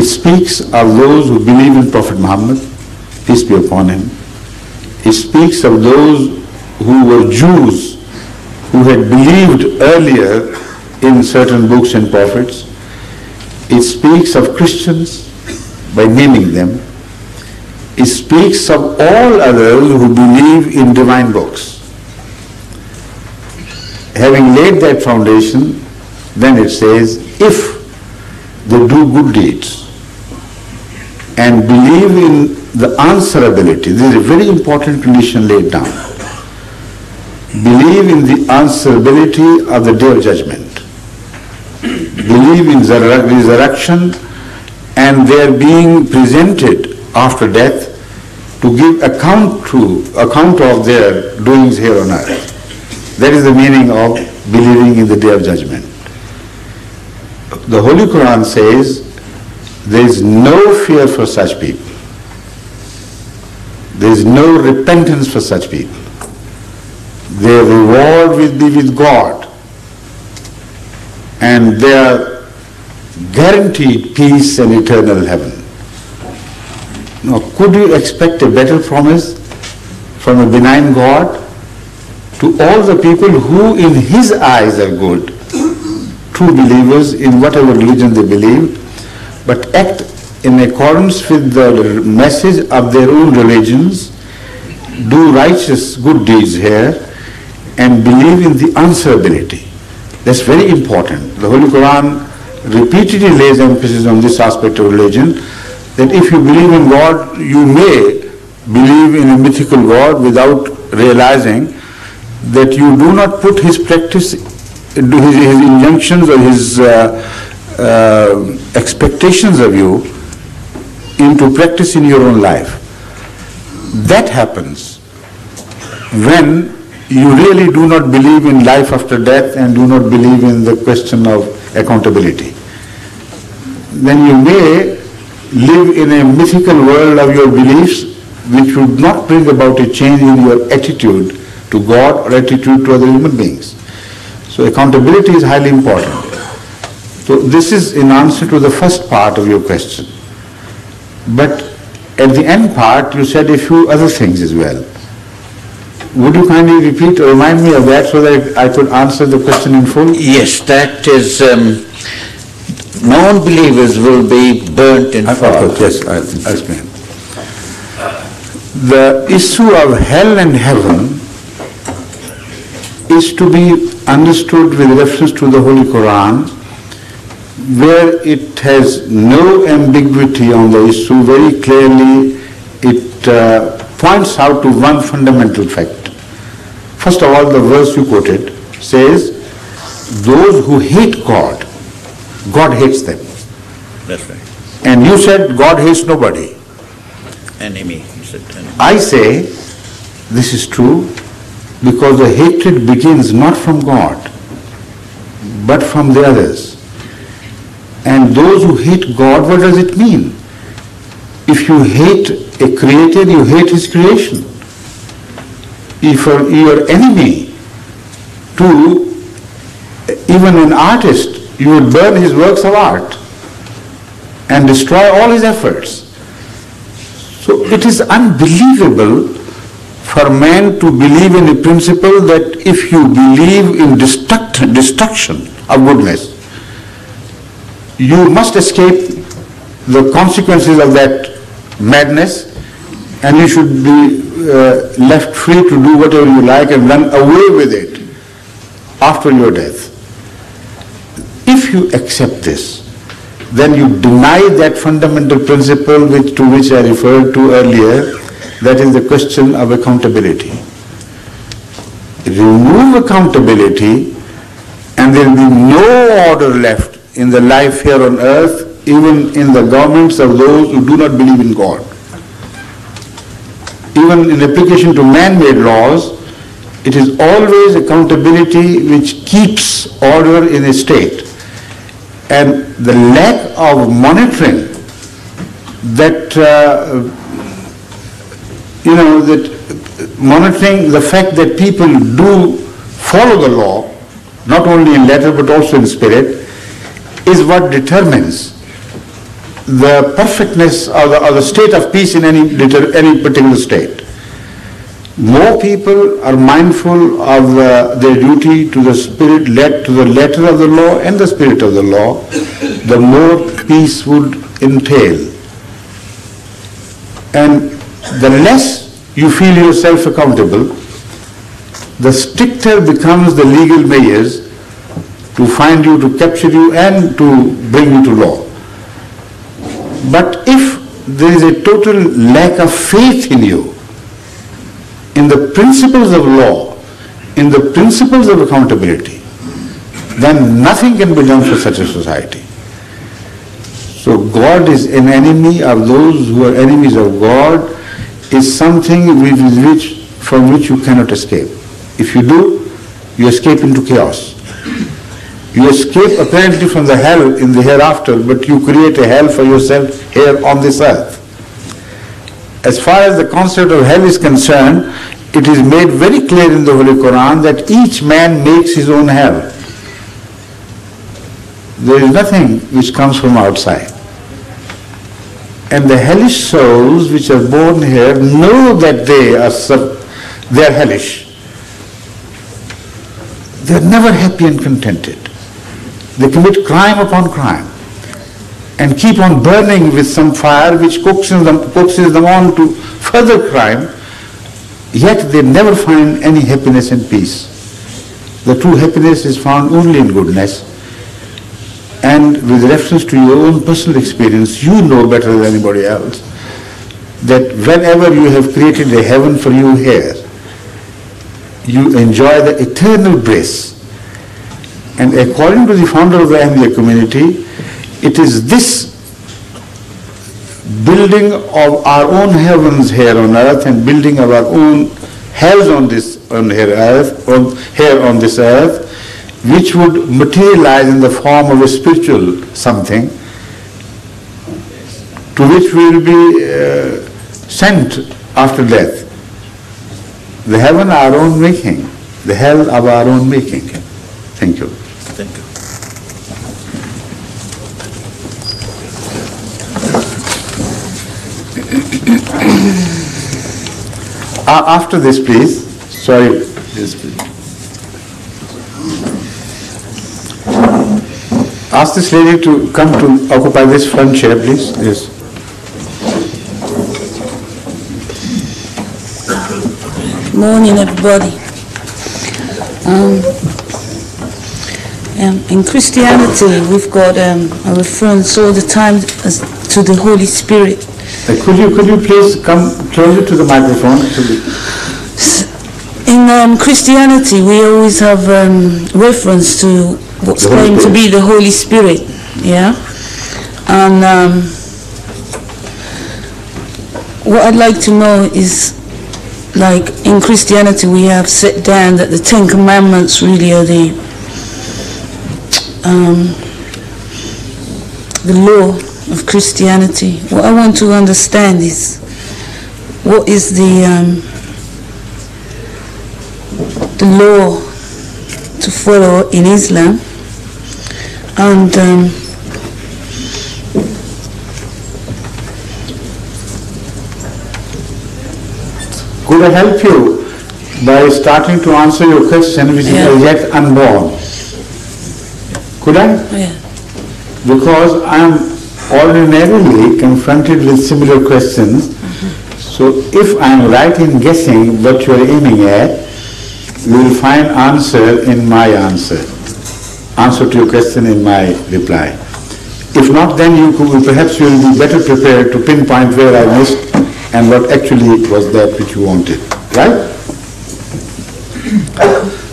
speaks of those who believe in Prophet Muhammad, peace be upon him. It speaks of those who were Jews, who had believed earlier in certain books and prophets. It speaks of Christians by naming them. It speaks of all others who believe in divine books. Having laid that foundation, then it says, if they do good deeds and believe in the answerability, this is a very important condition laid down. Believe in the answerability of the Day of Judgment. Believe in the resurrection and their being presented after death to give account of their doings here on earth. That is the meaning of believing in the Day of Judgment. The Holy Quran says there is no fear for such people. There is no repentance for such people. Their reward will be with God, and they are guaranteed peace and eternal heaven. Now, could you expect a better promise from a benign God to all the people who in His eyes are good, true believers in whatever religion they believe, but act in accordance with the message of their own religions, do righteous good deeds here, and believe in the answerability. That's very important. The Holy Quran repeatedly lays emphasis on this aspect of religion, that if you believe in God, you may believe in a mythical God without realizing that you do not put His practice, his injunctions or His expectations of you into practice in your own life. That happens when you really do not believe in life after death and do not believe in the question of accountability. Then you may live in a mythical world of your beliefs which would not bring about a change in your attitude to God or attitude to other human beings. So accountability is highly important. So this is in answer to the first part of your question. But at the end part you said a few other things as well. Would you kindly repeat or remind me of that so that I could answer the question in full? Yes, that is, non-believers will be burnt in fire. Yes, I'll explain. The issue of hell and heaven is to be understood with reference to the Holy Quran, where it has no ambiguity on the issue. Very clearly it points out to one fundamental fact. First of all, the verse you quoted says, those who hate God, God hates them. That's right. And you said God hates nobody. Enemy, you said enemy. I say this is true because the hatred begins not from God, but from the others. And those who hate God, what does it mean? If you hate a creator, you hate his creation. If your enemy to even an artist, you would burn his works of art and destroy all his efforts. So it is unbelievable for man to believe in a principle that if you believe in destruction of goodness, you must escape the consequences of that madness and you should be left free to do whatever you like and run away with it after your death. If you accept this, then you deny that fundamental principle to which I referred to earlier, that is the question of accountability. Remove accountability and there will be no order left in the life here on earth, even in the governments of those who do not believe in God. Even in application to man-made laws, it is always accountability which keeps order in a state. And the lack of monitoring that, monitoring the fact that people do follow the law, not only in letter but also in spirit, is what determines the perfectness or the state of peace in any particular state. More people are mindful of their duty to the spirit, to the letter of the law and the spirit of the law, the more peace would entail. And the less you feel yourself accountable, the stricter becomes the legal measures to find you, to capture you, and to bring you to law. But if there is a total lack of faith in you, in the principles of law, in the principles of accountability, then nothing can be done for such a society. So God is an enemy of those who are enemies of God, is something from which you cannot escape. If you do, you escape into chaos. You escape apparently from the hell in the hereafter, but you create a hell for yourself here on this earth. As far as the concept of hell is concerned, it is made very clear in the Holy Quran that each man makes his own hell. There is nothing which comes from outside. And the hellish souls which are born here know that they are hellish. They are never happy and contented. They commit crime upon crime and keep on burning with some fire which coaxes them on to further crime, yet they never find any happiness and peace. The true happiness is found only in goodness. And with reference to your own personal experience, you know better than anybody else that whenever you have created a heaven for you here, you enjoy the eternal bliss. And according to the founder of the Ahmadiyya community, it is this building of our own heavens here on earth and building of our own hells on this earth, which would materialize in the form of a spiritual something to which we will be sent after death. The heaven our own making, the hell of our own making. Thank you. Thank you. After this, please. Sorry. Yes, please. Ask this lady to come to occupy this front chair, please. Yes. Morning, everybody. In Christianity, we've got a reference all the time to the Holy Spirit. Could you please come closer to the microphone? In Christianity, we always have reference to what's going to be the Holy Spirit, yeah? And what I'd like to know is, like in Christianity, we have set down that the Ten Commandments really are the law of Christianity. What I want to understand is what is the law to follow in Islam, and could I help you by starting to answer your question which is yet unborn? Could I? Yeah. Because I am ordinarily confronted with similar questions. So if I am right in guessing what you are aiming at, you will find answer in my answer to your question in my reply. If not, then perhaps you will be better prepared to pinpoint where I missed and what actually was that which you wanted. Right?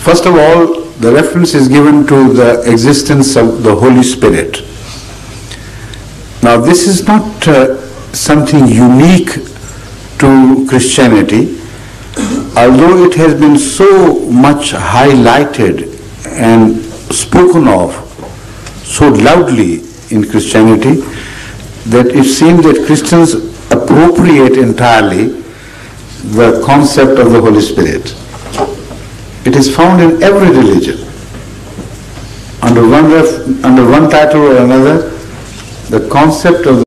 First of all, the reference is given to the existence of the Holy Spirit. Now, this is not something unique to Christianity, although it has been so much highlighted and spoken of so loudly in Christianity that it seems that Christians appropriate entirely the concept of the Holy Spirit. It is found in every religion. Under one title or another, the concept of